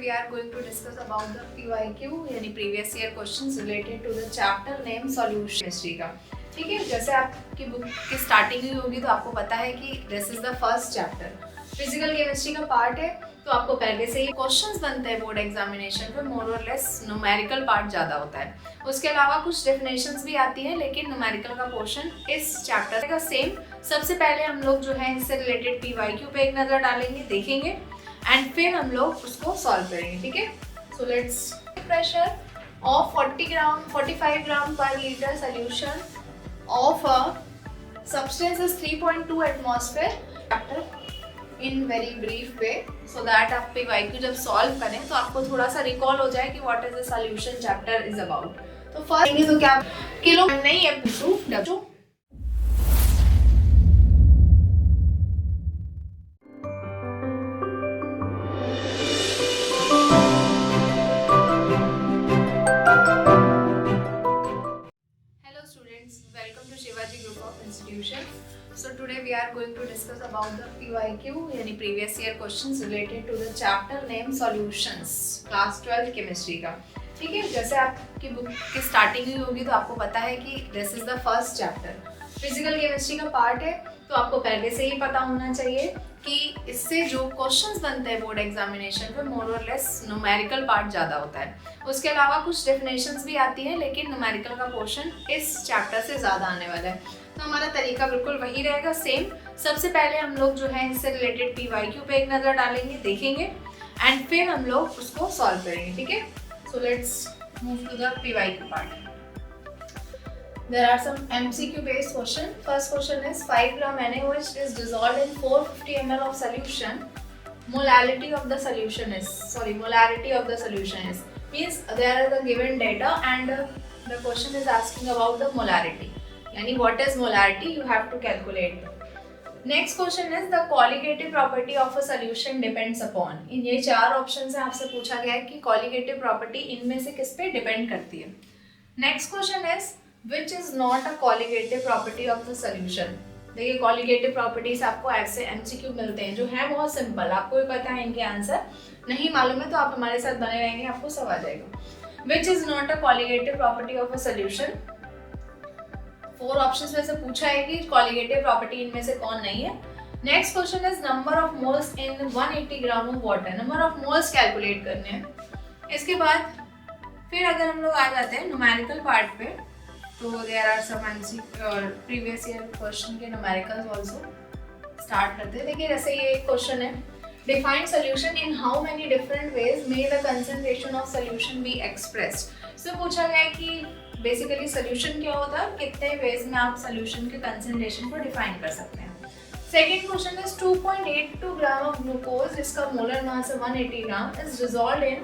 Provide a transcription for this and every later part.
we are going to discuss about the PYQ यानी previous year questions related to the chapter name solution chemistry का। ठीक है, जैसे आपकी बुक की स्टार्टिंग ही होगी तो आपको पता है कि this is the first chapter, physical chemistry का पार्ट है। तो आपको पहले से ही क्वेश्चंस बनते हैं बोर्ड एग्जामिनेशन में, मोर और लेस न्यूमेरिकल पार्ट ज़्यादा होता है। उसके अलावा कुछ डेफिनेशंस भी आती हैं, लेकिन न्यूमेरिकल का पोर्शन इस चैप्टर का सेम। सबसे पहले हम लोग जो है इससे रिलेटेड PYQ पे एक नज़र डालेंगे, देखेंगे एंड फिर हम लोग उसको सॉल्व करेंगे। ठीक है, so let's. Pressure of 45 gram per litre solution of a substance is 3.2 atmosphere in very brief way, so that आप PYQ जब सॉल्व करें तो आपको थोड़ा सा रिकॉल हो जाए कि what is the solution chapter is about. तो फर्स्ट तो क्या किलो नहीं है, W। So today we are going to discuss about the PYQ यानी previous year questions related to the chapter name solutions class 12 chemistry का। ठीक है, जैसे आपकी बुक की स्टार्टिंग ही होगी तो आपको पता है कि this is the first chapter, physical chemistry का पार्ट है। तो आपको पहले से ही पता होना चाहिए कि इससे जो क्वेश्चंस बनते हैं बोर्ड एग्जामिनेशन में, मोर और लेस न्यूमेरिकल पार्ट ज़्यादा होता है। उसके अलावा कुछ डेफिनेशंस भी आती हैं, लेकिन न्यूमेरिकल का पोर्शन इस चैप्टर से ज़्यादा आने वाला है। तो हमारा तरीका बिल्कुल वही रहेगा, सेम। सबसे पहले हम लोग जो है इससे रिलेटेड PYQ पे एक नज़र डालेंगे, देखेंगे एंड फिर हम लोग उसको सॉल्व करेंगे। ठीक है, so let's move to the PYQ part. There are some MCQ based question. First question is 5 gram NaOH is dissolved in 450 ml of solution. Molarity of the solution is means there are the given data and the question is asking about the molarity. Yani what is molarity? You have to calculate. Next question is the colligative property of a solution depends upon. इन ये चार option से आपसे पूछा गया है कि colligative property इनमें से किस पे डिपेंड करती है। Next question is which is not a colligative property of the solution. देखिए colligative properties आपको ऐसे MCQ मिलते हैं जो है बहुत सिंपल, आपको भी पता है इनके आंसर। नहीं मालूम है तो आप हमारे साथ बने रहेंगे, आपको सब आ जाएगा। Which is not a colligative property of a solution. 4 options में से पूछा है कि colligative property इनमें से कौन नहीं है। Next question is number of moles in 180 gram of water. Number of moles calculate करने हैं। इसके बाद फिर अगर हम लोग आ जाते हैं न्यूमेरिकल पार्ट पे, तो there are some previous year question के न्यूमेरिकल्स आल्सो स्टार्ट करते हैं। देखिए जैसे ये एक क्वेश्चन है, define solution in how many different ways may the concentration of solution be expressed. So पूछा गया है कि बेसिकली सोल्यूशन क्या होता है, कितने वेज में आप सोल्यूशन के कंसंट्रेशन को डिफाइन कर सकते हैं। Second question is 2.82 gram of glucose जिसका मोलर मास है 180 gram is dissolved in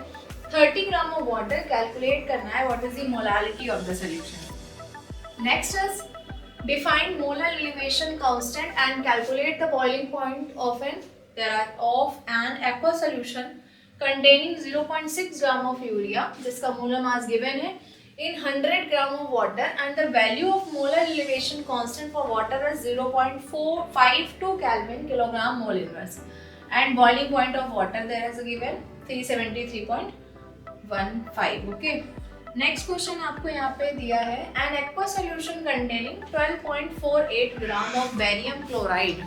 30 gram of water. Calculate करना है what is the molarity of the solution. Next is define molar elevation constant and calculate the boiling point of an aqueous solution containing 0.6 gram of urea जिसका molar mass given है in 100 gram of water and the value of molar elevation constant for water is 0.452 Kelvin kilogram mole inverse and boiling point of water there is given 373.15. Okay. Next question आपको यहाँ पे दिया है an aqua solution containing 12.48 gram of barium chloride.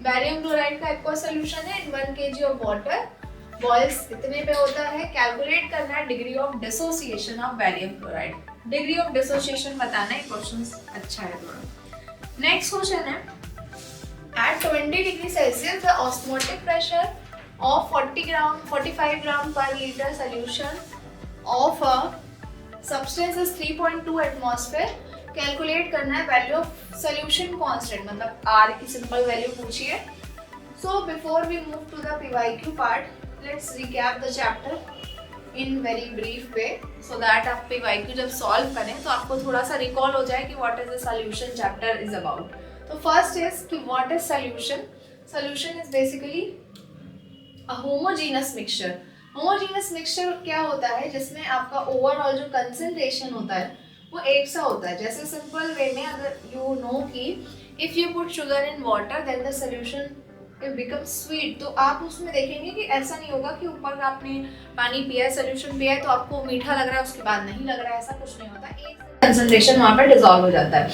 Barium chloride का aqua solution है in 1 kg of water, boils इतने पे होता है। कैलकुलेट करना है degree of dissociation of barium chloride. Degree of dissociation बताना है, क्वेश्चन अच्छा है थोड़ा। नेक्स्ट क्वेश्चन है at 20 degree Celsius the osmotic pressure of 45 gram per litre solution of a substance is 3.2 atmosphere. Calculate करना है वैल्यू ऑफ सोल्यूशन कांस्टेंट, मतलब R की सिंपल वैल्यू पूछी है। So before we move to the PYQ part, let's recap the chapter in very brief way, so that आप PYQ जब solve करें तो आपको थोड़ा सा रिकॉल हो जाए कि what is the solution chapter is about. तो फर्स्ट इज कि what is solution. Solution is basically a homogeneous mixture. Homogeneous mixture क्या होता है, जिसमें आपका ओवरऑल जो कंसंट्रेशन होता है वो एक सा होता है। जैसे सिंपल वे में अगर यू नो कि if you put sugar in water then the solution it becomes sweet, तो आप उसमें देखेंगे कि ऐसा नहीं होगा कि ऊपर का आपने पानी पिया है, सोल्यूशन पिया है तो आपको मीठा लग रहा है उसके बाद नहीं लग रहा है, ऐसा कुछ नहीं होता, एक कंसंट्रेशन वहां पर डिसॉल्व हो जाता है।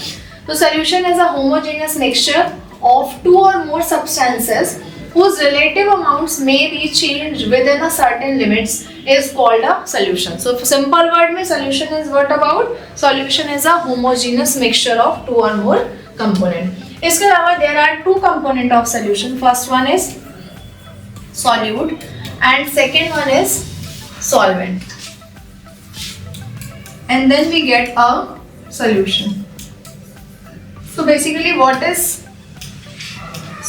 तो solution is a homogeneous mixture of two और more substances whose relative amounts may be changed within a certain limits is called a solution. So simple word में solution is what about? Solution is a homogeneous mixture of two or more component. इसके अलावा there are two component of solution. First one is solute and second one is solvent. And then we get a solution. So basically what is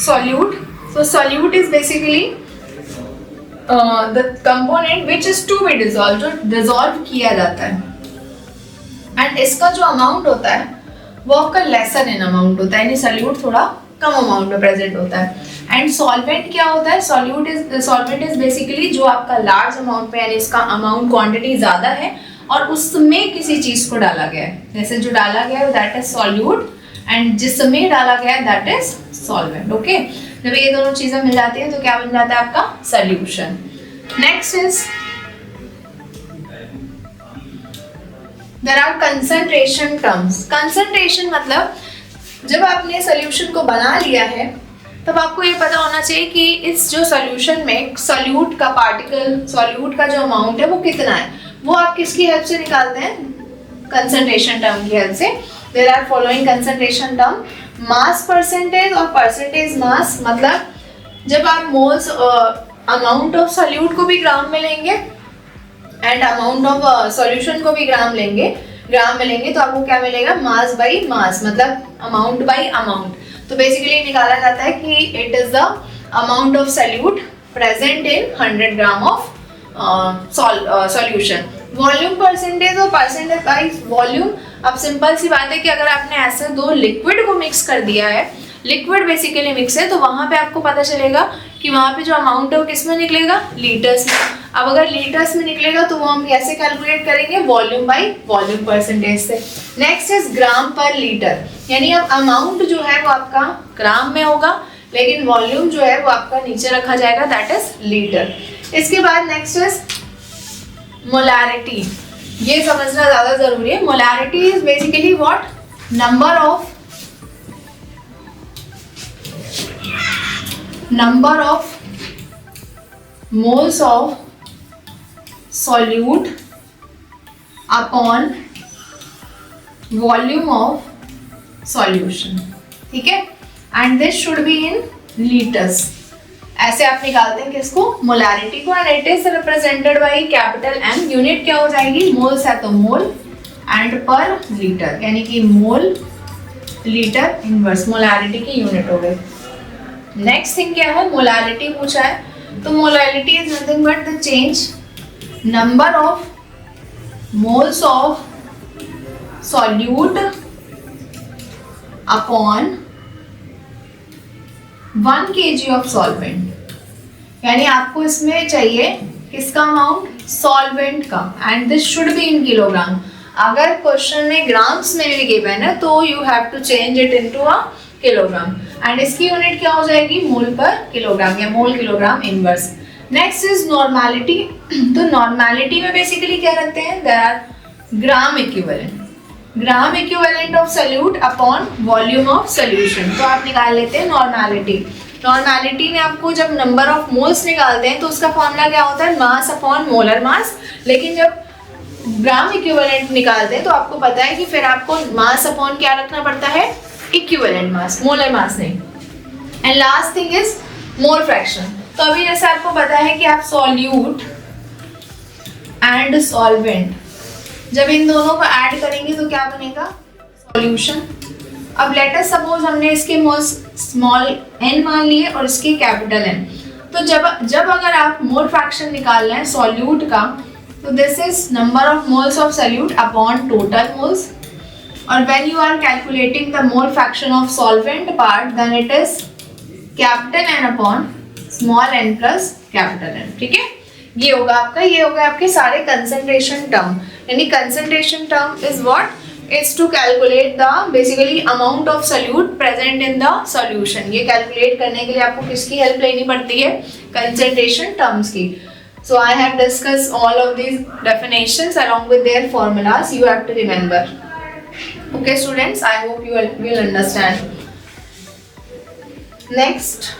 solute? So solute is basically the component which is to be dissolved, जो dissolve किया जाता है, and इसका जो amount होता है वो आपका lesser in amount होता है, यानी solute थोड़ा कम amount में present होता है। and solvent क्या होता है? solvent is basically जो आपका large amount पे, यानी इसका amount quantity ज़्यादा है और उसमें किसी चीज़ को डाला गया है, जैसे जो डाला गया है that is solute and जिसमें डाला गया है that is solvent. ओके, जब ये दोनों चीजें मिल जाती हैं तो क्या बन जाता है आपका solution. Next is there are concentration terms. Concentration मतलब जब आपने सॉल्यूशन को बना लिया है तब आपको ये पता होना चाहिए कि इस जो सॉल्यूशन में सॉल्यूट का पार्टिकल, सॉल्यूट का जो अमाउंट है वो कितना है, वो आप किसकी हेल्प से निकालते हैं? कंसंट्रेशन टर्म की हेल्प से। There are following concentration term, mass percentage और परसेंटेज मास, मतलब जब आप मोल्स अमाउंट ऑफ सॉल्यूट को भी ग्राम में लेंगे एंड अमाउंट ऑफ सॉल्यूशन को भी ग्राम में लेंगे तो आपको क्या मिलेगा? मास बाई मास, मतलब अमाउंट बाई अमाउंट। तो बेसिकली निकाला जाता है कि it is the amount of solute present in 100 gram of solution. Volume percentage और परसेंटेज बाई वॉल्यूम, अब सिंपल सी बात है कि अगर आपने ऐसे दो लिक्विड को मिक्स कर दिया है, लिक्विड बेसिकली मिक्स है, तो वहां पे आपको पता चलेगा कि वहां पे जो अमाउंट है वो किस में निकलेगा? लीटर्स में। अब अगर लीटर्स में निकलेगा तो वो हम कैसे कैलकुलेट करेंगे? वॉल्यूम बाई वॉल्यूम परसेंटेज से। Next is gram per litre, यानी अब अमाउंट जो है वो आपका ग्राम में होगा लेकिन वॉल्यूम जो है वो आपका नीचे रखा जाएगा, दैट इज लीटर। इसके बाद नेक्स्ट इज मोलैरिटी, ये समझना ज्यादा जरूरी है। Molarity is basically what? Number of moles of solute upon volume of solution, ठीक है, and this should be in litres. ऐसे आप निकालते हैं किसको? मोलैरिटी को, and it is represented by capital M. Unit क्या हो जाएगी? मोल्स है तो मोल एंड पर लीटर, यानी कि मोल लीटर इनवर्स मोलैरिटी की यूनिट हो गई। नेक्स्ट थिंग क्या है? मोलैरिटी पूछा है, तो molarity is nothing but the change number of moles of solute upon 1 kg of solvent, यानी आपको इसमें चाहिए किसका अमाउंट? सॉल्वेंट का, and this should be in kilogram. अगर क्वेश्चन में ग्राम्स में भी गिवन है तो you have to change it into a kilogram, and इसकी यूनिट क्या हो जाएगी? मोल पर किलोग्राम या mole kilogram inverse. Next is normality, तो नॉर्मेलिटी में बेसिकली क्या रखते हैं? There are gram equivalent of solute upon volume of solution, तो आप निकाल लेते हैं नॉर्मेलिटी। नॉर्मेलिटी में आपको जब नंबर ऑफ मोल्स निकालते हैं तो उसका फॉर्मूला क्या होता है? मास अपॉन मोलर मास, लेकिन जब ग्राम इक्विवेलेंट निकालते हैं तो आपको पता है कि फिर आपको मास अपॉन क्या रखना पड़ता है? इक्विवेलेंट मास, मोलर मास नहीं। And last thing is mole fraction. तो अभी जैसे आपको पता है कि आप सॉल्यूट एंड सॉल्वेंट जब इन दोनों को ऐड करेंगे तो क्या बनेगा? सॉल्यूशन। अब लेट अस सपोज हमने इसके मोल्स स्मॉल n मान लिए और इसके कैपिटल N, तो जब अगर आप मोल फ्रैक्शन निकाल रहे हैं सॉल्यूट का, तो this is number of moles of solute upon total moles, और when you are calculating the mole fraction of solvent part then it is capital N upon small n plus capital N, ठीक है। ये होगा आपके सारे concentration term, यानी concentration term is what? is to calculate the basically amount of solute present in the solution. ये calculate करने के लिए आपको किसकी help लेनी पड़ती है? Concentration terms की. So I have discussed all of these definitions along with their formulas. You have to remember. Okay, students. I hope you will understand. Next,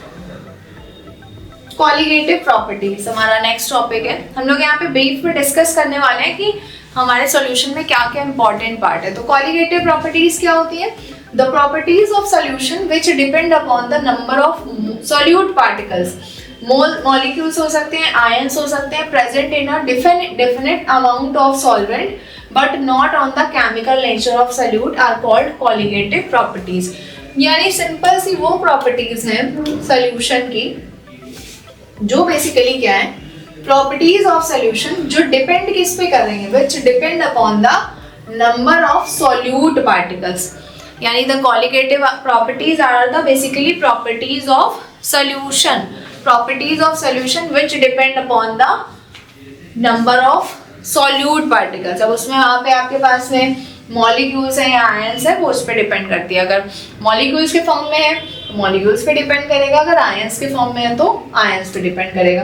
colligative properties हमारा नेक्स्ट टॉपिक है. हम लोग यहाँ पे ब्रीफ में discuss करने वाले हैं कि हमारे सॉल्यूशन में क्या क्या इंपॉर्टेंट पार्ट है. तो कॉलिगेटिव प्रॉपर्टीज क्या होती है? The properties of solution which depend upon the number of solute particles. Molecules हो सकते हैं, आयंस हो सकते हैं, present in a definite amount of solvent but not on the chemical nature of solute are called colligative properties. यानी simple सी वो properties हैं सॉल्यूशन की जो बेसिकली क्या है, प्रॉपर्टीज ऑफ सॉल्यूशन जो डिपेंड किस पे कर रही हैं, which depend upon the number of solute particles. यानी the colligative properties are the basically properties of solution, properties of solution which depend upon the number of solute particles. अब उसमें वहाँ पे आपके पास में मॉलिक्यूल्स है या आयंस है, वो उस पर डिपेंड करती है. अगर मॉलिक्यूल्स के फॉर्म में है तो मॉलिक्यूल्स पे डिपेंड करेगा, अगर आयंस के फॉर्म में है तो आयंस पे डिपेंड करेगा.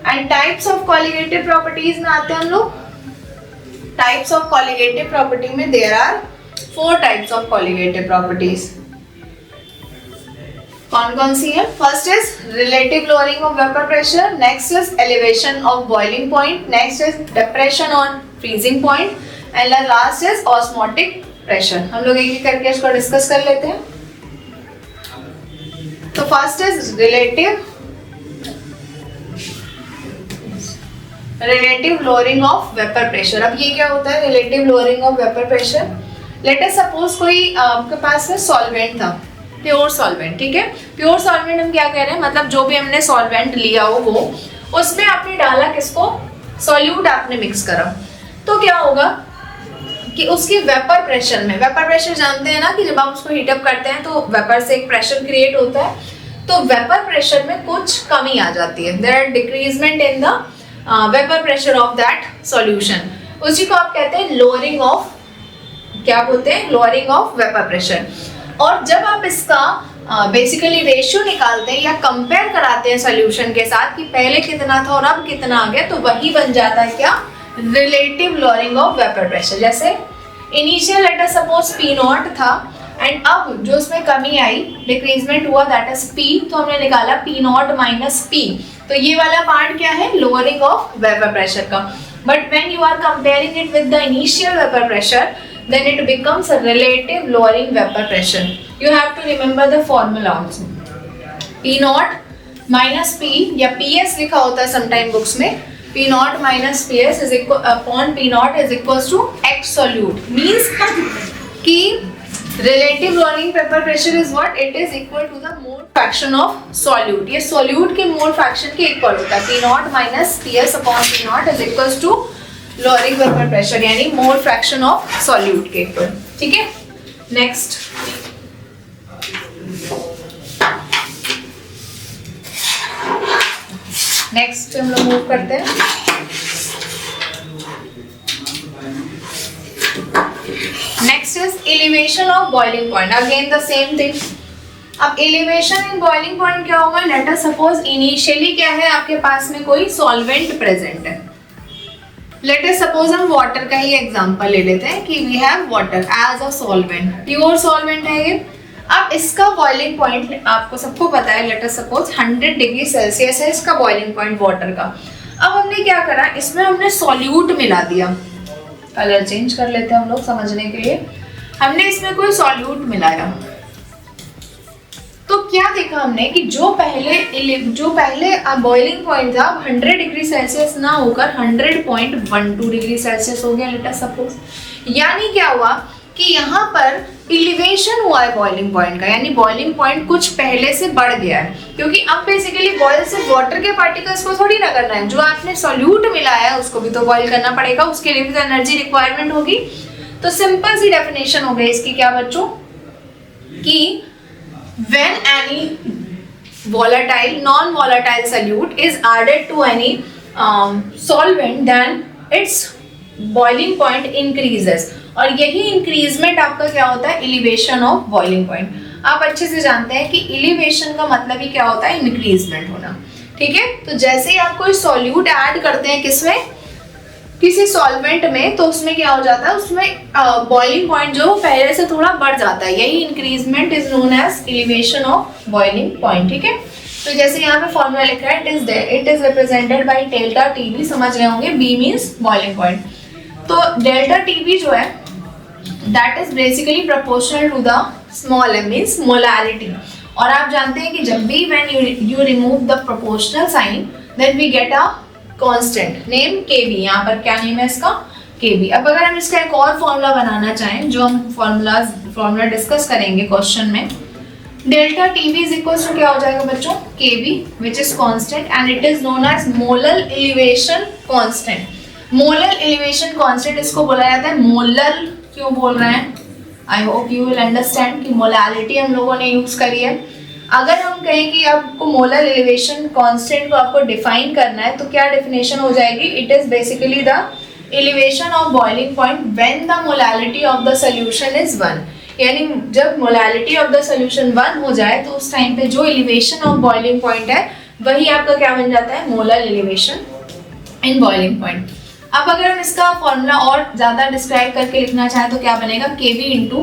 And types of colligative properties में आते हैं हम लोग. टाइप्स ऑफ कॉलिगेटिव प्रॉपर्टी में there are 4 types of colligative properties. कौन कौन सी है? First is relative lowering of vapour pressure, next is elevation of boiling point, next is depression on freezing point and last is osmotic pressure. हम लोग एक एक करके इसको डिस्कस कर लेते हैं. तो first is relative lowering of vapour pressure. अब ये क्या होता है relative lowering of vapour pressure? Late us suppose कोई आपके पास में सॉल्वेंट था, प्योर सॉल्वेंट, ठीक है. प्योर सॉल्वेंट हम क्या कह रहे हैं, मतलब जो भी हमने सॉल्वेंट लिया हो वो उसमें आपने डाला किसको, सॉल्यूट आपने मिक्स करा. तो क्या होगा कि उसकी वेपर प्रेशर में, वेपर प्रेशर जानते हैं ना कि जब आप उसको हीटअप करते हैं तो वेपर से एक प्रेशर क्रिएट होता है. तो वेपर प्रेशर में कुछ कमी आ जाती है. There are decreasement in the vapour pressure of that solution. उसी को आप कहते हैं लोअरिंग ऑफ, क्या बोलते हैं, लोअरिंग ऑफ वेपर प्रेशर. और जब आप इसका बेसिकली रेशियो निकालते हैं या कंपेयर कराते हैं सॉल्यूशन के साथ कि पहले कितना था और अब कितना आ गया, तो वही बन जाता है क्या, relative lowering of vapour pressure. जैसे initial let us suppose P0 था एंड अब जो उसमें कमी आई, डिक्रीजमेंट हुआ, दैट इज P, तो हमने निकाला P0 माइनस P. तो ये वाला पार्ट क्या है, लोअरिंग ऑफ वेपर प्रेशर का. But when you are comparing it with the initial vapour pressure, then it becomes a relative lowering vapor pressure. You have to remember the formula also. P0 minus P या PS लिखा होता है sometime books में. P0 minus PS is equal upon P0 is equals to X solute. Means कि relative lowering vapor pressure is what? It is equal to the mole fraction of solute. ये solute के mole fraction के equal होता है. P0 minus PS upon P0 is equals to lowering vapour pressure, यानी मोल fraction of solute के equal. ठीक है. Next हम लोग मूव करते हैं. Next is elevation of boiling point. Again the same thing. अब एलिवेशन इन बॉइलिंग पॉइंट क्या होगा, लेट अस सपोज इनिशियली क्या है, आपके पास में कोई सॉल्वेंट प्रेजेंट है. लेट अस सपोज हम वाटर का ही एग्जांपल ले लेते हैं कि we have water as a solvent, pure solvent है ये. अब इसका बॉइलिंग पॉइंट आपको सबको पता है, let us suppose 100 degree Celsius है इसका बॉइलिंग पॉइंट वाटर का. अब हमने क्या करा, इसमें हमने सॉल्यूट मिला दिया. कलर चेंज कर लेते हैं हम लोग समझने के लिए. हमने इसमें कोई सॉल्यूट मिलाया तो क्या देखा हमने कि जो पहले बॉइलिंग पॉइंट था 100 डिग्री सेल्सियस ना होकर 100.12 डिग्री सेल्सियस हो गया, लेट अस सपोज. यानी क्या हुआ कि यहाँ पर एलिवेशन हुआ है बॉइलिंग पॉइंट का, यानी बॉइलिंग पॉइंट कुछ पहले से बढ़ गया है. क्योंकि अब बेसिकली बॉयल सिर्फ वाटर के पार्टिकल्स को थोड़ी ना करना है, जो आपने सॉल्यूट मिलाया है उसको भी तो बॉयल करना पड़ेगा, उसके लिए भी तो एनर्जी रिक्वायरमेंट होगी. तो सिंपल सी डेफिनेशन हो गई इसकी क्या बच्चों, कि when any volatile non-volatile solute is added to any solvent, then its boiling point increases. और यही इंक्रीजमेंट आपका क्या होता है, एलिवेशन ऑफ बॉइलिंग पॉइंट। आप अच्छे से जानते हैं कि एलिवेशन का मतलब ही क्या होता है, इंक्रीजमेंट होना। ठीक है, तो जैसे ही आप कोई सॉल्यूट ऐड करते हैं किसमें, किसी सॉल्वेंट में, तो उसमें क्या हो जाता है, उसमें बॉइलिंग पॉइंट जो पहले से थोड़ा बढ़ जाता है। यही increasement is known as elevation of boiling point. ठीक है, तो जैसे यहाँ पे फॉर्मूला लिखा है, it is represented by delta TB, समझ रहे होंगे, बी मींस बॉइलिंग पॉइंट। तो डेल्टा टीबी जो है that is basically proportional to the small M means molarity. और आप जानते हैं कि जब भी when you remove the proportional sign then we get a constant name KB. यहाँ पर क्या नेम है इसका, केबी। अब अगर हम इसका एक और फॉर्मूला बनाना चाहें, जो हम फॉर्मूला डिस्कस करेंगे क्वेश्चन में, delta TV is equal to क्या हो जाएगा बच्चों, KB which is constant and it is known as molar elevation constant. Molar elevation constant इसको बोला जाता है। मोलर क्यों बोल रहे हैं, I hope you will understand कि मोलैरिटी हम लोगों ने यूज करी है। अगर हम कहें कि आपको मोलर एलिवेशन कांस्टेंट को आपको डिफाइन करना है, तो क्या डेफिनेशन हो जाएगी, it is basically the elevation of boiling point when the molarity of the solution is 1। यानी जब मोलैरिटी ऑफ द सोल्यूशन 1 हो जाए तो उस टाइम पे जो एलिवेशन ऑफ बॉइलिंग पॉइंट है वही आपका क्या बन जाता है, molar elevation in boiling point. अब अगर हम इसका फॉर्मूला और ज्यादा डिस्क्राइब करके लिखना चाहें तो क्या बनेगा, केवी इंटू,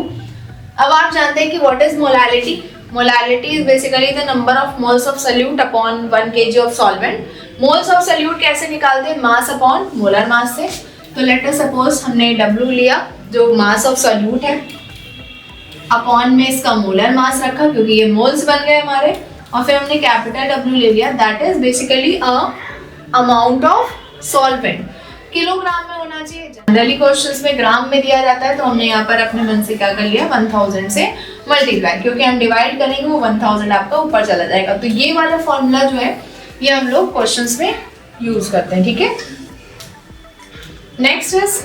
अब आप जानते हैं कि what is molarity. Molarity is basically the number of moles of solute upon 1 kg of solvent. Moles of solute कैसे निकालते हैं, मास अपॉन मोलर मास से। तो लेट अस सपोज हमने W लिया जो मास ऑफ सोल्यूट है, अपॉन में इसका मोलर मास रखा क्योंकि ये मोल्स बन गए हमारे, और फिर हमने कैपिटल W ले लिया, that is basically a amount of solvent. Kilogram में होना चाहिए, जनरली क्वेश्चंस में ग्राम में दिया जाता है, तो हमने यहाँ पर अपने मन से क्या कर लिया, 1000 से मल्टीप्लाई, क्योंकि हम डिवाइड करेंगे वो 1000 आपका ऊपर चला जाएगा। तो ये वाला फॉर्मूला जो है ये हम लोग क्वेश्चंस में यूज करते हैं। ठीक है, next is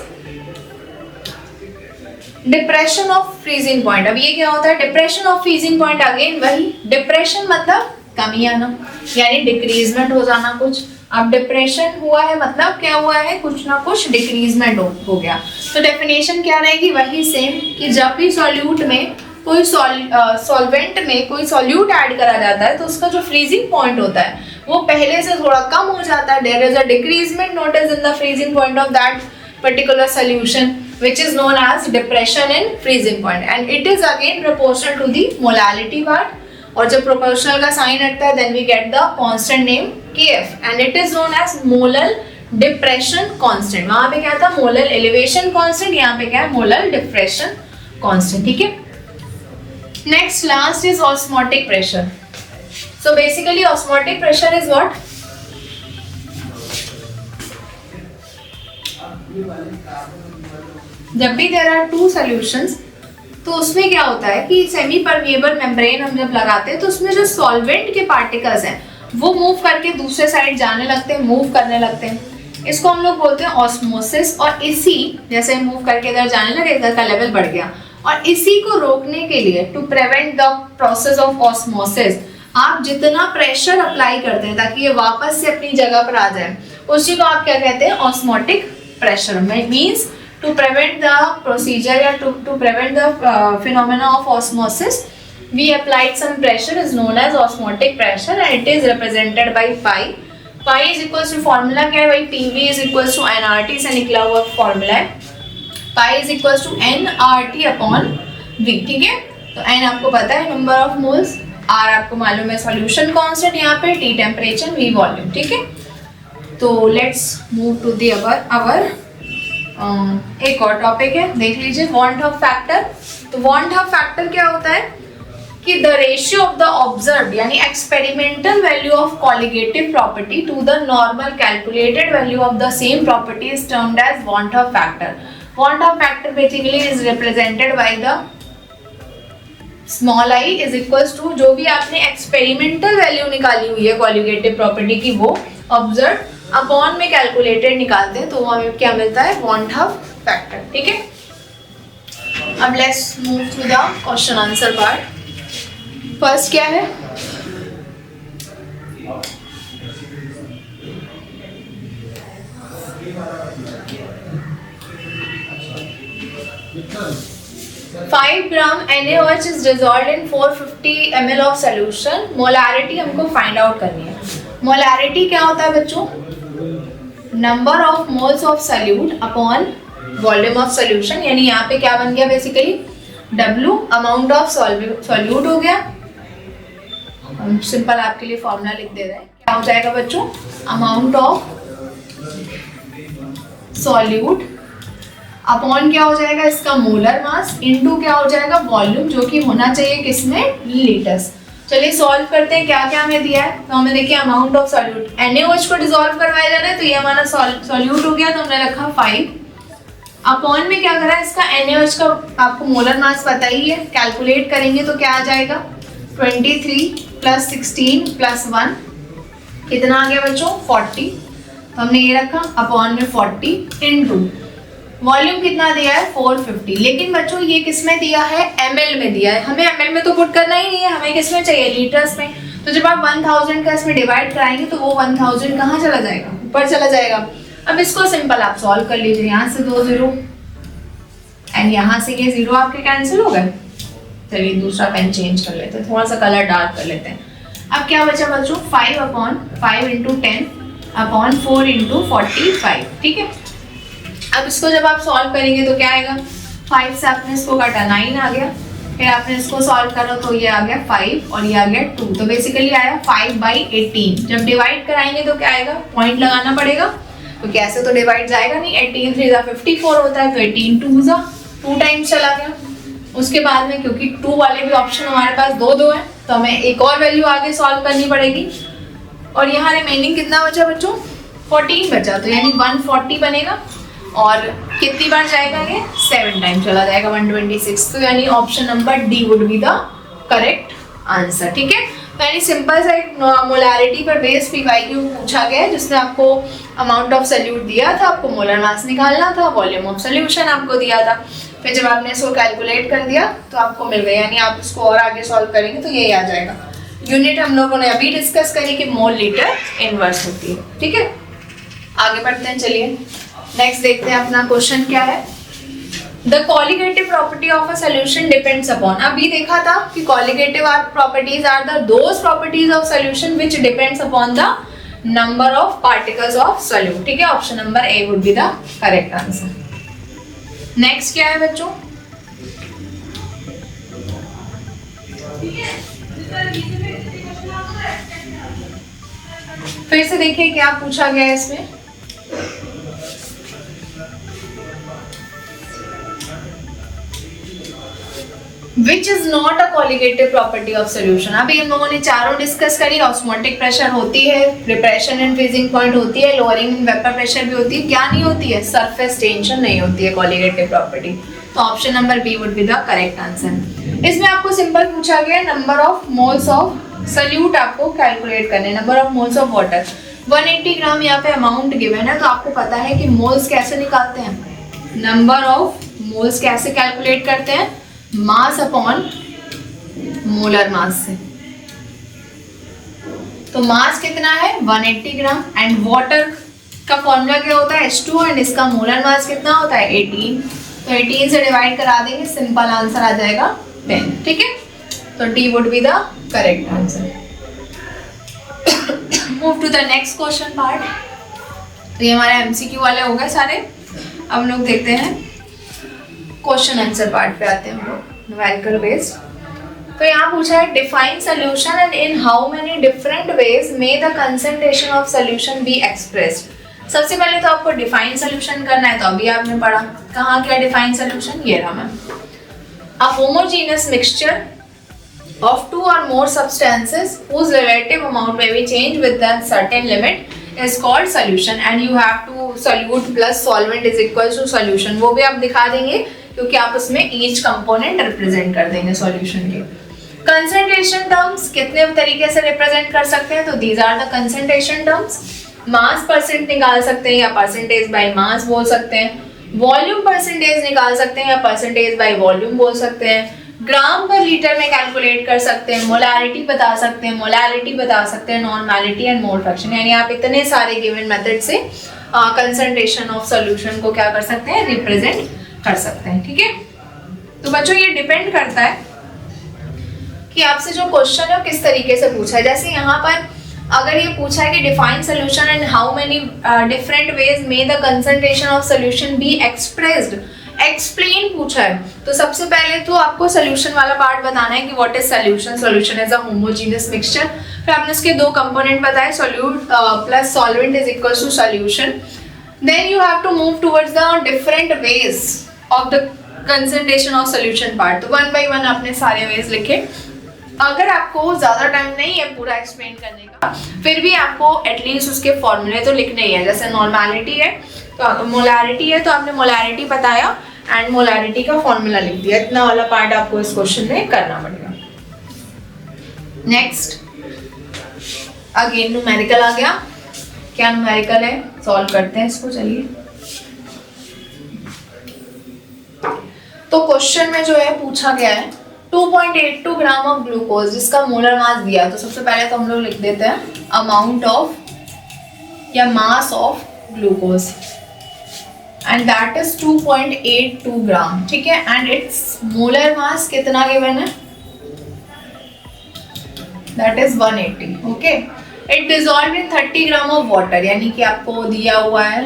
depression of freezing point. अब ये क्या होता है, depression of freezing point, again वही डिप्रेशन मतलब कमी आना, यानी डिक्रीजमेंट हो जाना कुछ। अब डिप्रेशन हुआ है मतलब क्या हुआ है, कुछ ना कुछ डिक्रीजमेंट हो गया। तो डेफिनेशन क्या रहेगी, वही सेम, कि जब भी सॉल्यूट में कोई सॉल्वेंट में कोई सॉल्यूट ऐड करा जाता है तो उसका जो फ्रीजिंग पॉइंट होता है वो पहले से थोड़ा कम हो जाता है। There is a decreasement notice in the freezing point of that particular solution which is known as depression in freezing point and it is again proportional to the molality part। और जब proportional का sign हटता है then we get the constant name Kf and it is known as molar depression constant। वहाँ पे क्या था, molar elevation constant, यहाँ पे क्या है, molar depression constant। ठीक है, next last is osmotic pressure। So basically osmotic pressure is what, जब भी देयर आर टू सॉल्यूशंस तो उसमें क्या होता है कि सेमी परमिएबल मेम्ब्रेन हम जब लगाते हैं तो उसमें जो सॉल्वेंट के पार्टिकल्स हैं वो मूव करके दूसरे साइड जाने लगते हैं, मूव करने लगते हैं। इसको हम लोग बोलते हैं ऑस्मोसिस। और इसी जैसे मूव करके इधर जाने लगे, इधर का लेवल बढ़ गया, और इसी को रोकने के लिए to prevent the process of osmosis आप जितना प्रेशर अप्लाई करते हैं ताकि ये वापस से अपनी जगह पर आ जाए, उसी को आप क्या कहते हैं, osmotic pressure. Means to prevent the procedure or to prevent the phenomena of osmosis we applied some pressure is known as osmotic pressure and it is represented by pi। pi is equals to formula क्या है भाई, PV is equals to nRT से निकला हुआ formula है, pi is equals to nRT upon V। ठीक है, तो n आपको पता है नंबर ऑफ मोल्स, R आपको मालूम है सॉल्यूशन कांस्टेंट, यहाँ पे T टेम्परेचर, V वॉल्यूम। ठीक है, तो let's move to the our एक और टॉपिक है, देख लीजिए, वांट ऑफ फैक्टर। तो वांट ऑफ फैक्टर क्या होता है कि the ratio of the observed यानी experimental value of colligative property to the normal calculated value of the same property is termed as van't of factor. Van't of factor basically is represented by the small I is equals to जो भी आपने experimental value निकाली हुई है colligative property की वो observe upon में calculated निकालते हैं तो वो हमें क्या मिलता है, वांट ऑफ फैक्टर। ठीक है, अब let's move to the question answer part. First क्या है, 5 gram NaOH is dissolved in 450 ml of solution. Molarity हमको फाइंड आउट करनी है. मोलारिटी क्या होता है बच्चों? Number of moles of solute upon volume of solution. यानी यहाँ पे क्या बन गया basically? W amount of solute हो गया. हम सिंपल आपके लिए फॉर्मूला लिख दे रहे हैं. क्या हो जाएगा बच्चों? अमाउंट ऑफ सॉल्यूट अपॉन क्या हो जाएगा इसका? मोलर मास इनटू क्या हो जाएगा? वॉल्यूम, जो कि होना चाहिए किसमें? लीटर्स. चलिए सॉल्व करते हैं. क्या क्या हमें दिया है? तो हमें देखिए अमाउंट ऑफ सॉल्यूट, NaOH को डिसॉल्व करवाया जा रहा है तो ये हमारा सॉल्यूट हो गया, तो हमने रखा 5 अपॉन में क्या करा है इसका? NaOH का आपको मोलर मास पता ही है, कैलकुलेट करेंगे तो क्या आ जाएगा? 23 + 16 + 1 कितना आ गया बच्चों? 40. तो हमने ये रखा अपॉन में 40 इनटू वॉल्यूम कितना दिया है? 450. लेकिन बच्चों ये किस में दिया है? ml में दिया है. हमें ml में तो पुट करना ही नहीं है, हमें किस में चाहिए? लीटर्स में. तो जब आप 1000 का इसमें डिवाइड कराएंगे तो वो 1000 कहाँ चला जाएगा? ऊपर चला जाएगा. अब इसको सिंपल आप सॉल्व कर लीजिए. यहाँ से 2 0 एंड यहाँ से ये 0 आपके कैंसिल हो गए. चलिए दूसरा पेन चेंज कर लेते हैं, थोड़ा सा कलर डार्क कर लेते हैं. अब क्या बचा बच्चों? 5 अपॉन 5 × 10 अपॉन 4 × 45. ठीक है. अब इसको जब आप सॉल्व करेंगे तो क्या आएगा? 5 से आपने इसको काटा 9 आ गया, फिर आपने इसको सॉल्व करो तो ये आ गया 5 और ये आ गया 2. तो बेसिकली आया 5/18. जब डिवाइड कराएंगे तो क्या आएगा? पॉइंट लगाना पड़ेगा, तो कैसे तो डिवाइड जाएगा नहीं. 18 3 × 54 होता है, तो 18 2 × 2 टाइम्स चला गया. उसके बाद में क्योंकि 2 वाले भी ऑप्शन हमारे पास 2 है तो हमें एक और वैल्यू आगे सॉल्व करनी पड़ेगी. और यहाँ रिमेनिंग कितना बचा बच्चों? 14 बचा. तो यानी 140 बनेगा. और कितनी बार जाएगा ये? 7 टाइम चला जाएगा, 126. तो यानी option number D would be the correct answer. ठीक है. तो यानी सिंपल सा एक मोलारिटी पर बेस्ड PYQ पूछा गया है जिसने आपको अमाउंट ऑफ सल्यूट दिया था, आपको मोलर मास निकालना था, वॉल्यूम ऑफ सोल्यूशन आपको दिया था. फिर जब आपने इसको कैलकुलेट कर दिया तो आपको मिल गया. यानी आप इसको और आगे सॉल्व करेंगे तो यही आ जाएगा. यूनिट हम लोगों ने अभी डिस्कस करी कि मोल लीटर इनवर्स होती है. ठीक है. आगे बढ़ते हैं. चलिए नेक्स्ट देखते हैं अपना क्वेश्चन क्या है. The colligative property of a solution depends upon. अभी देखा था कि colligative properties are the those properties of solution which depends upon the number of particles of solute. ठीक है. Option number A would be the correct answer. Next क्या है बच्चों? फिर से देखिए क्या पूछा गया है इसमें. Which is not a colligative property of solution. अभी हम लोगों ने चारों डिस्कस करी. ऑस्मोटिक प्रेशर होती है, रिप्रेशन एंड फ्रीजिंग पॉइंट होती है, लोअरिंग इन वेपर प्रेशर भी होती है. क्या नहीं होती है? सरफेस टेंशन नहीं होती है कॉलिगेटिव प्रॉपर्टी. तो option number B would be the correct answer. इसमें आपको सिंपल पूछा गया number of moles of solute आपको कैलकुलेट करने. Number of moles of water 180 gram यहाँ पे अमाउंट गिवन है. तो आपको पता है कि मोल्स कैसे निकालते हैं? नंबर ऑफ मोल्स कैसे कैलकुलेट करते हैं? मास अपॉन मोलर मास से. तो मास कितना है? 180 ग्राम. एंड वाटर का फॉर्मूला क्या होता है? H2. एंड इसका मोलर मास कितना होता है? 18. तो 18 से डिवाइड करा देंगे, सिंपल आंसर आ जाएगा 10. ठीक है. तो D would be the correct answer. Move to the next question part. तो ये हमारे MCQ वाले हो गए सारे. अब लोग देखते हैं क्वेश्चन आंसर पार्ट पे आते हैं हम लोग, न्यूमेरिकल बेस्ड. तो यहाँ पूछा है define solution and in how many different ways may the concentration of solution be expressed. सबसे पहले तो आपको डिफाइन सोल्यूशन करना है. तो अभी आपने पढ़ा कहाँ क्या डिफाइन सोल्यूशन? ये रहा ma'am. A homogeneous mixture of 2 or more substances whose relative amount may be changed with a certain limit is called solution. And you have to solute plus solvent is equal to solution. वो भी आप दिखा देंगे क्योंकि आप उसमें each component represent कर देंगे solution के. concentration terms कितने तरीके से represent कर सकते हैं? तो these are the concentration terms. mass percent निकाल सकते हैं या percentage by mass बोल सकते हैं. वॉल्यूम परसेंटेज निकाल सकते हैं या परसेंटेज बाय वॉल्यूम बोल सकते हैं. ग्राम पर लीटर में कैलकुलेट कर सकते हैं. मोलारिटी बता सकते हैं, मोलारिटी बता सकते हैं, नॉर्मैलिटी एंड मोल फ्रैक्शन. यानी आप इतने सारे गिवन मेथड से कंसंट्रेशन ऑफ सॉल्यूशन को क्या कर सकते हैं? रिप्रेजेंट कर सकते हैं. ठीक है. तो बच्चों ये डिपेंड करता है कि आपसे जो क्वेश्चन है वो किस तरीके से पूछा है। जैसे यहाँ पर अगर ये पूछा है कि define solution and how many different ways may the concentration of solution be expressed, explain पूछा है, तो सबसे पहले तो आपको सोल्यूशन वाला पार्ट बताना है कि what is solution. Solution is a homogeneous mixture. फिर आपने इसके दो कंपोनेंट बताए, solute plus solvent is equal to solution. Then you have to move towards the different ways of the concentration of solution part. तो one by one आपने सारे veg लिखे। अगर आपको ज्यादा टाइम नहीं है पूरा एक्सप्लेन करने का, फिर भी आपको एटलीस्ट उसके फॉर्मूले तो लिखने ही है। जैसे नॉर्मैलिटी है तो मोलैरिटी है तो आपने मोलैरिटी बताया एंड मोलैरिटी का फॉर्मूला लिख दिया। इतना वाला पार्ट आपको इस क्वेश्चन में करना पड़ेगा। नेक्स्ट अगेन न्यूमेरिकल आ गया। क्या न्यूमेरिकल है, सॉल्व करते हैं इसको। चलिए, तो क्वेश्चन में जो है पूछा गया है 2.82 ग्राम ऑफ ग्लूकोज जिसका मोलर मास दिया। तो सबसे पहले तो हम लोग लिख देते हैं अमाउंट ऑफ या mass of glucose and that is 2.82 ग्राम। ठीक है, एंड इट्स मोलर मास कितना गिवन है, that is 180। Okay, it dissolve in 30 gram of water, यानी कि आपको दिया हुआ है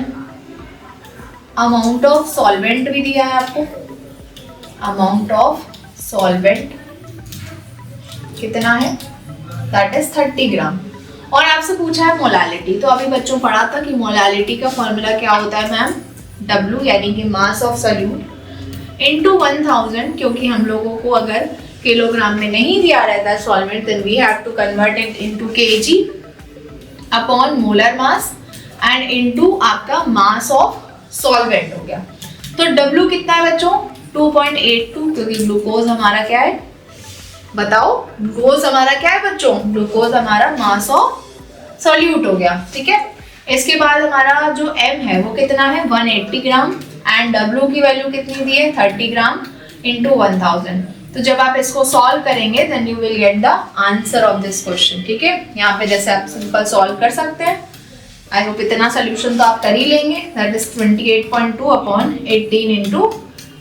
अमाउंट ऑफ सॉल्वेंट भी दिया है आपको। अमाउंट ऑफ सॉल्वेंट कितना है, दैट इज 30 ग्राम। और आपसे पूछा है मोलालिटी। तो अभी बच्चों पढ़ा था कि मोलालिटी का फॉर्मूला क्या होता है मैम, W यानी कि मास ऑफ सॉल्यूट इनटू 1000, क्योंकि हम लोगों को अगर किलोग्राम में नहीं दिया रहता है solvent then we have to convert it into kg upon molar mass and into आपका मास ऑफ सॉल्वेंट हो गया। तो W कितना है बच्चों, 2.82, क्योंकि ग्लूकोज हमारा क्या है बताओ, ग्लूकोज हमारा क्या है बच्चों, ग्लूकोज हमारा मास ऑफ सॉल्यूट हो गया। ठीक है, इसके बाद हमारा जो M है वो कितना है 180 ग्राम एंड W की वैल्यू कितनी दी है 30 ग्राम इंटू 1000। तो जब आप इसको सॉल्व करेंगे then you will get the answer of this question. ठीक है, यहाँ पे जैसे आप सिंपल सॉल्व कर सकते हैं। आई होप इतना सोल्यूशन तो आप कर ही लेंगे, दैट इज 28.2 अपॉन 18 इंटू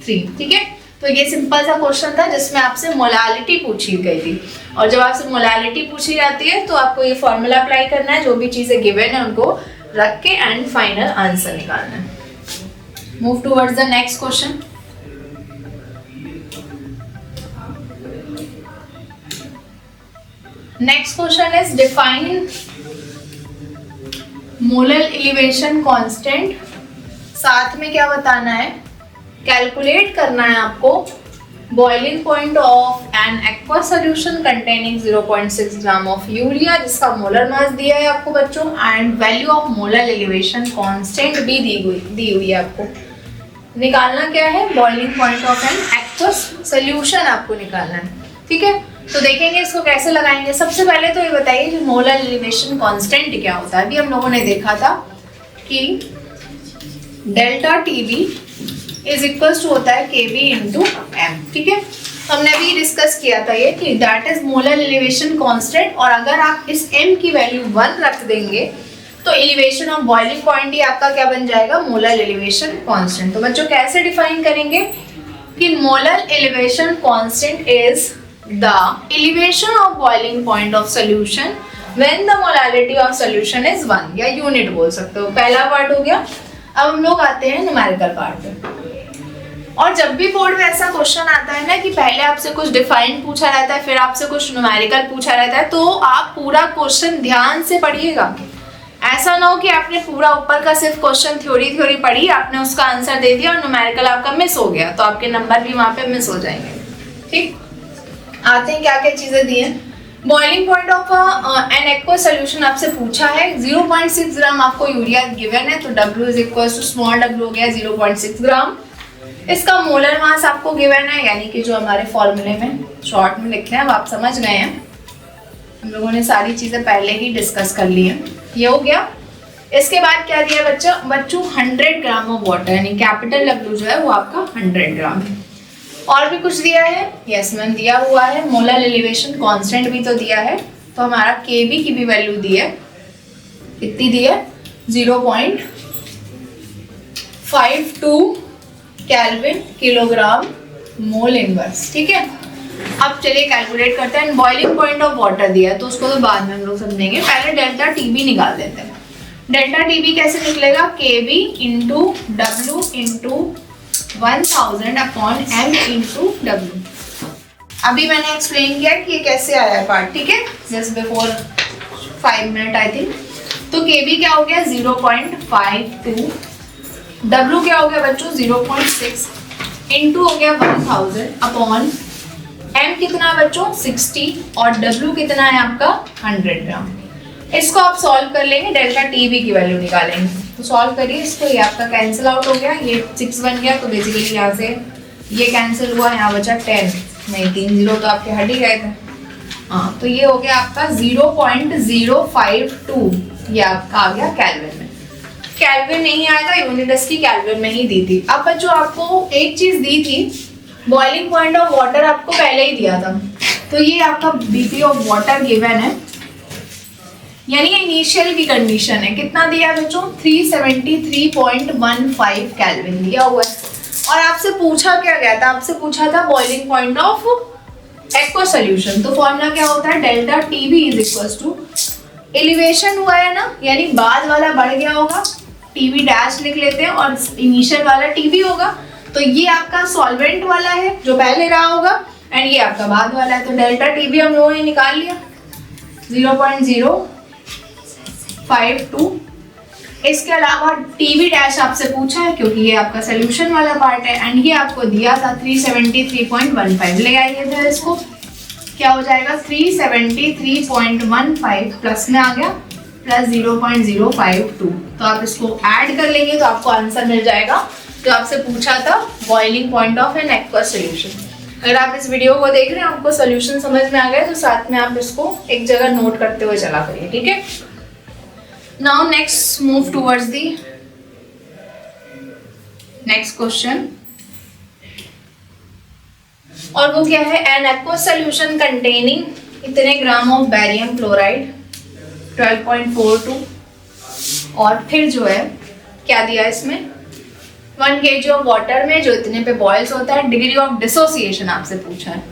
3। ठीक है, तो ये सिंपल सा क्वेश्चन था जिसमें आपसे मोलालिटी पूछी गई थी। और जब आपसे मोलालिटी पूछी जाती है तो आपको ये फॉर्मूला अप्लाई करना है, जो भी चीजें गिवन है उनको रख के एंड फाइनल आंसर निकालना है। Move towards the next question. Next question is define molar elevation constant. साथ में क्या बताना है, कैलकुलेट करना है आपको boiling point of N aqua solution containing 0.6 gram of urea जिसका मोलर मास दिया है आपको बच्चों and value of molar elevation constant भी दी हुई है आपको। निकालना क्या है, boiling point of N aqua solution आपको निकालना है। ठीक है, तो देखेंगे इसको कैसे लगाएंगे। सबसे पहले तो ये बताइए कि मोलर एलिवेशन कांस्टेंट क्या होता है। अभी हम लोगों ने देखा था कि delta TB is equals to होता है Kb इंटू एम। ठीक है, हमने अभी डिस्कस किया था ये कि that is molar elevation constant, और अगर आप इस m की वैल्यू 1 रख देंगे तो एलिवेशन ऑफ बॉइलिंग पॉइंट ही आपका क्या बन जाएगा, मोलर एलिवेशन कांस्टेंट। तो बच्चों कैसे डिफाइन करेंगे कि molar elevation constant is the elevation of boiling point of solution when the molarity of solution is 1, या यूनिट बोल सकते हो। पहला पार्ट हो गया। अब हम लोग आते हैं न्यूमेरिकल पार्ट पे। और जब भी बोर्ड में ऐसा क्वेश्चन आता है ना कि पहले आपसे कुछ डिफाइन पूछा रहता है फिर आपसे कुछ न्यूमेरिकल पूछा रहता है, तो आप पूरा क्वेश्चन ध्यान से पढ़िएगा। ऐसा ना हो कि आपने पूरा ऊपर का सिर्फ क्वेश्चन थ्योरी पढ़ी, आपने उसका आंसर दे दिया और न्यूमेरिकल आपका मिस हो गया, तो आपके नंबर भी वहां पे मिस हो जाएंगे। ठीक, आते हैं क्या क्या चीजें दी हैं। Boiling point of N aqua solution आपसे पूछा है, 0.6 ग्राम आपको यूरिया गिवन है, तो W is equal to small w हो गया 0.6 ग्राम। इसका मोलर मास आपको गिवन है, यानी कि जो हमारे फॉर्मूले में शॉर्ट में लिखे हैं अब आप समझ गए हैं, हम लोगों ने सारी चीजें पहले ही डिस्कस कर ली हैं। ये हो गया। इसके बाद क्या दिया बच्चों 100 ग्राम ऑफ वाटर, यानी कैपिटल W जो है वो आपका 100 ग्राम है। और भी कुछ दिया है, यस मैम दिया हुआ है। मोलर एलिवेशन कांस्टेंट भी तो दिया है, तो हमारा Kb की भी वैल्यू दी है, कितनी दी है 0.52 केल्विन किलोग्राम मोल इनवर्स। ठीक है, अब चलिए कैलकुलेट करते हैं। बॉइलिंग पॉइंट ऑफ वाटर दिया है तो उसको तो बाद में हम लोग समझेंगे, पहले डेल्टा टीबी निकाल देते हैं। डेल्टा टीबी कैसे निकलेगा, KB into W into 1000 upon M into W. अभी मैंने एक्सप्लेन किया कि ये कैसे आया है पार्ट, ठीक है, just before 5 minute I think. तो केबी क्या हो गया 0.52, डब्ल्यू क्या हो गया बच्चों 0.6, इंटू हो गया 1000 अपॉन एम कितना है बच्चों 60 और डब्ल्यू कितना है आपका 100 ग्राम। इसको आप सॉल्व कर लेंगे, डेल्टा टीबी की वैल्यू निकालेंगे। तो सॉल्व करिए इसको, ये आपका कैंसिल आउट हो गया, ये 6 बन गया, तो बेसिकली यहाँ से ये कैंसिल हुआ, यहाँ बचा 10, नहीं 3 0 तो आपके हट ही गए थे। हाँ, तो ये हो गया आपका 0.052, ये आपका आ गया कैल्विन में। कैल्विन नहीं आया था, यूनिट्स की कैल्विन में ही दी थी। अब बच्चों आपको एक चीज दी थी, बॉइलिंग पॉइंट ऑफ वाटर आपको पहले ही दिया था, तो ये आपका बीपी ऑफ वाटर गिवन है, यानी इनिशियल की कंडीशन है। कितना दिया है बच्चों 373.15 केल्विन दिया हुआ है। और आपसे पूछा क्या गया था, आपसे पूछा था boiling point of aqua solution. तो फॉर्मूला क्या होता है, delta TB is equal to, elevation हुआ है ना, यानी बाद वाला बढ़ गया होगा, टीबी डैश लिख लेते हैं, और इनिशियल वाला टीबी होगा। तो ये आपका सॉल्वेंट वाला है जो पहले रहा होगा, एंड ये आपका बाद वाला है। तो डेल्टा टीबी हम लोगों ने निकाल लिया 0.052। इसके अलावा टीबी डैश आपसे पूछा है क्योंकि ये आपका सोल्यूशन वाला पार्ट है, एंड ये आपको दिया था 373.15। ले आइए फिर इसको, क्या हो जाएगा 373.15 प्लस में आ गया प्लस 0.052। तो आप इसको ऐड कर लेंगे तो आपको आंसर मिल जाएगा जो आपसे पूछा था, boiling point of N aqua solution. अगर आप इस वीडियो को देख रहे हैं, आपको सॉल्यूशन समझ में आ गया, तो साथ में आप इसको एक जगह नोट करते हुए चला करिए, ठीक है। Now next move towards the next question, और वो क्या है, एन एक्वा सॉल्यूशन कंटेनिंग इतने ग्राम ऑफ बेरियम क्लोराइड 12.42, और फिर जो है क्या दिया इसमें 1 kg ऑफ वाटर में जो इतने पे बॉइल्स होता है, डिग्री ऑफ डिसोसिएशन आपसे पूछा है।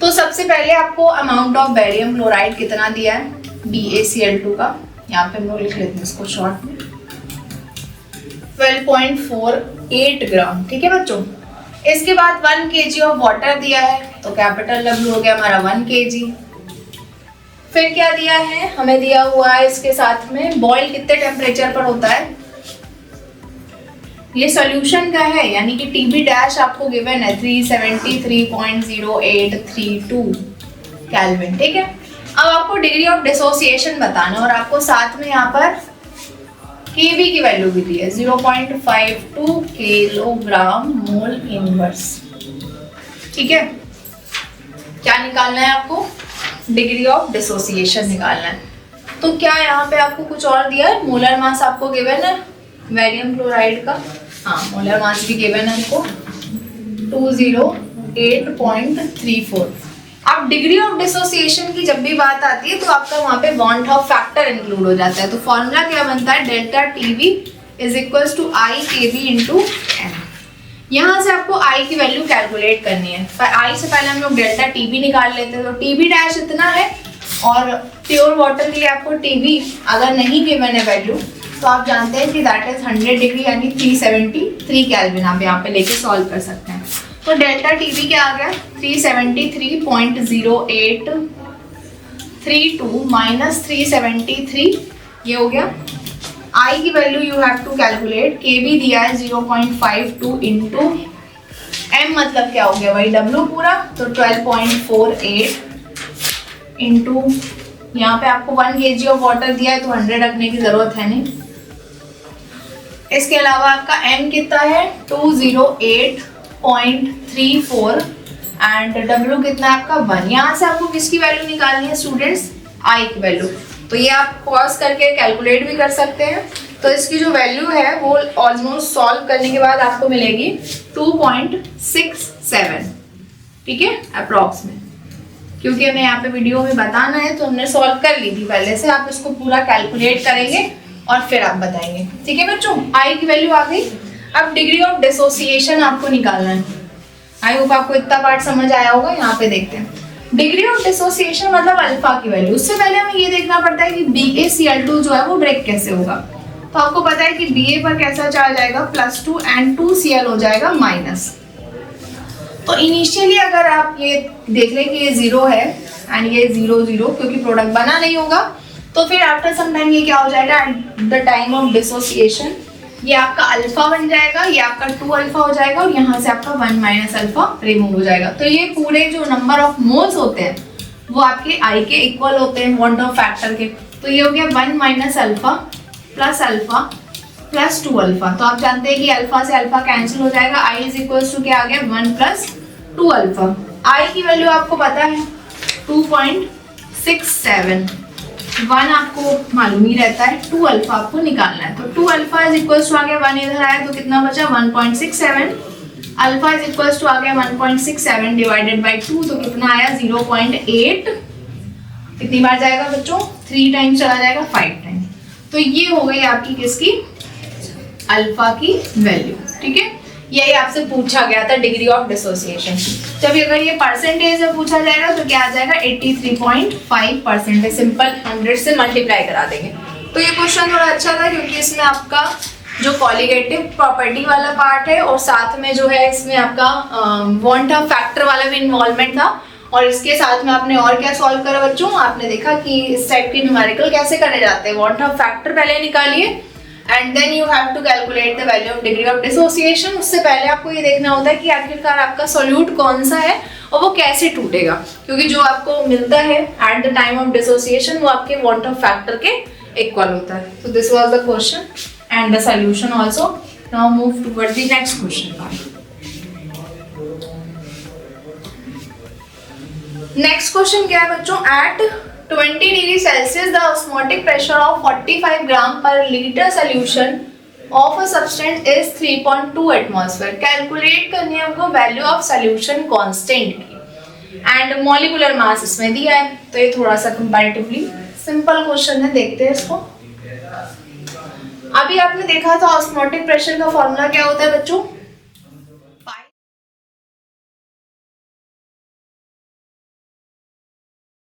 तो सबसे पहले आपको अमाउंट ऑफ बेरियम क्लोराइड कितना दिया है, BaCl2 का, यहाँ पे हम लोग लिख लेते हैं इसको शॉर्ट में 12.48 ग्राम, ठीक है बच्चों। इसके बाद 1 kg ऑफ वाटर दिया है, तो कैपिटल W हो गया हमारा 1 kg। फिर क्या दिया है, हमें दिया हुआ है इसके साथ में बॉयल कितने टेम्परेचर पर होता है, ये सॉल्यूशन का है, यानी कि टीबी डैश आपको गिवन है 373.0832 केल्विन, ठीक है। अब आपको डिग्री ऑफ डिसोसिएशन बताना, और आपको साथ में यहाँ पर केबी की वैल्यू भी दी है 0.52 किलोग्राम मोल इनवर्स, ठीक है। क्या निकालना है आपको, डिग्री ऑफ डिसोसिएशन निकालना है। तो क्या यहाँ पे आपको कुछ और दिया है, मोलर मास आपको गिवन है बेरियम क्लोराइड का, हाँ मोलर मास भी गिवन है हमको 208.34। अब डिग्री ऑफ डिसोसिएशन की जब भी बात आती है तो आपका वहाँ पे वॉन्ट ऑफ फैक्टर इंक्लूड हो जाता है। तो फॉर्मूला क्या बनता है, delta TB is equals to I K B into M. यहाँ से आपको आई की वैल्यू कैलकुलेट करनी है, पर आई से पहले हम लोग डेल्टा टीबी निकाल लेते हैं। तो टीबी डैश इतना है, और प्योर वाटर के लिए आपको टीबी अगर नहीं गिवन है वैल्यू, तो आप जानते हैं कि दैट इज 100 डिग्री यानी 373 केल्विन। आप यहाँ पे लेके सॉल्व कर सकते हैं। तो डेल्टा टीबी क्या आ गया 373.0832 माइनस 373, ये हो गया। आई की value you have to calculate, K B दिया है 0.52 इंटू एम, मतलब क्या हो गया भाई डब्ल्यू पूरा, तो 12.48 इंटू यहाँ पे आपको 1 kg ऑफ वाटर दिया है तो 100 रखने की जरूरत है नहीं। इसके अलावा आपका m कितना है 208.34 एंड w कितना है आपका 1। यहाँ से आपको किसकी वैल्यू निकालनी है स्टूडेंट्स, i की वैल्यू। तो ये आप पॉज करके कैलकुलेट भी कर सकते हैं। तो इसकी जो वैल्यू है वो ऑलमोस्ट सॉल्व करने के बाद आपको मिलेगी 2.67, ठीक है अप्रॉक्स में, क्योंकि हमें यहाँ पे वीडियो में बताना है तो हमने सॉल्व कर ली थी पहले से। आप इसको पूरा कैलकुलेट करेंगे और फिर आप बताएंगे, ठीक है बच्चों। आई की वैल्यू आ गई। अब डिग्री ऑफ डिसोसिएशन आपको निकालना है। आई होप आपको इतना पार्ट समझ आया होगा। यहाँ पे देखते हैं डिग्री ऑफ डिसोसिएशन मतलब अल्फा की वैल्यू। उससे पहले हमें ये देखना पड़ता है कि BaCl2 जो है वो ब्रेक कैसे होगा। तो आपको पता है कि Ba पर कैसा चार्ज आएगा +2 एंड 2Cl हो जाएगा माइनस। तो इनिशियली अगर आप ये देख लें कि ये 0 है एंड ये 0 0 क्योंकि प्रोडक्ट बना नहीं होगा, तो फिर आफ्टर सम टाइम ये क्या हो जाएगा, eight the time of dissociation ये आपका अल्फा बन जाएगा, ये आपका 2 अल्फा हो जाएगा और यहाँ से आपका 1 माइनस अल्फा रिमूव हो जाएगा। तो ये पूरे जो नंबर ऑफ मोल्स होते हैं वो आपके I के इक्वल होते हैं वॉन्ट ऑफ फैक्टर के। तो ये हो गया 1 माइनस अल्फा प्लस 2 अल्फा। तो आप जानते हैं कि अल्फा से अल्फा कैंसिल हो जाएगा, I इज इक्वल टू क्या आ गया 1 प्लस 2 अल्फा। I की वैल्यू आपको पता है 2.67, 1 आपको मालूम ही रहता है, 2 अल्फा आपको निकालना है। तो 2 अल्फा इज इक्वल टू आ गया 1 इधर आया तो कितना बचा 1.67, अल्फा इज इक्वल टू आ गया 1.67 डिवाइडेड बाई 2 तो कितना आया 0.8। कितनी बार जाएगा बच्चों, 3 टाइम्स चला जाएगा 5 टाइम्स। तो ये हो गई आपकी किसकी, अल्फा की वैल्यू। ठीक है, यही आपसे पूछा गया था डिग्री ऑफ डिसोसिएशन। जब अगर ये परसेंटेज में पूछा जाएगा तो क्या आ जाएगा 83.5%। सिंपल 100 से मल्टीप्लाई करा देंगे। तो ये क्वेश्चन थोड़ा अच्छा था क्योंकि इसमें आपका जो कॉलिगेटिव प्रॉपर्टी वाला पार्ट है और साथ में जो है इसमें आपका वांट ऑफ फैक्टर वाला भी इन्वॉल्वमेंट था। और इसके साथ में आपने और क्या सॉल्व करा बच्चों, आपने देखा कि इस टाइप की न्यूमेरिकल कैसे करे जाते हैं। वांट ऑफ फैक्टर पहले निकालिए and then you have to calculate the value of degree of dissociation. उससे पहले आपको ये देखना होता है कि आखिरकार आपका सोल्यूट कौन सा है और वो कैसे टूटेगा, क्योंकि जो आपको मिलता है at the time of dissociation वो आपके वांट ऑफ फैक्टर के इक्वल होता है। तो this was the question and the solution also. Now move toward the next question. Next question क्या है बच्चों, at 20 degree Celsius the osmotic pressure of 45 gram per litre solution of a substance is 3.2 atmosphere. Calculate करनी है हमको value of solution constant की and molecular mass इसमें दिया है। तो ये थोड़ा सा कंपैरेटिवली सिंपल क्वेश्चन है, देखते हैं इसको। अभी आपने देखा था ऑस्मोटिक प्रेशर का फॉर्मूला क्या होता है बच्चों,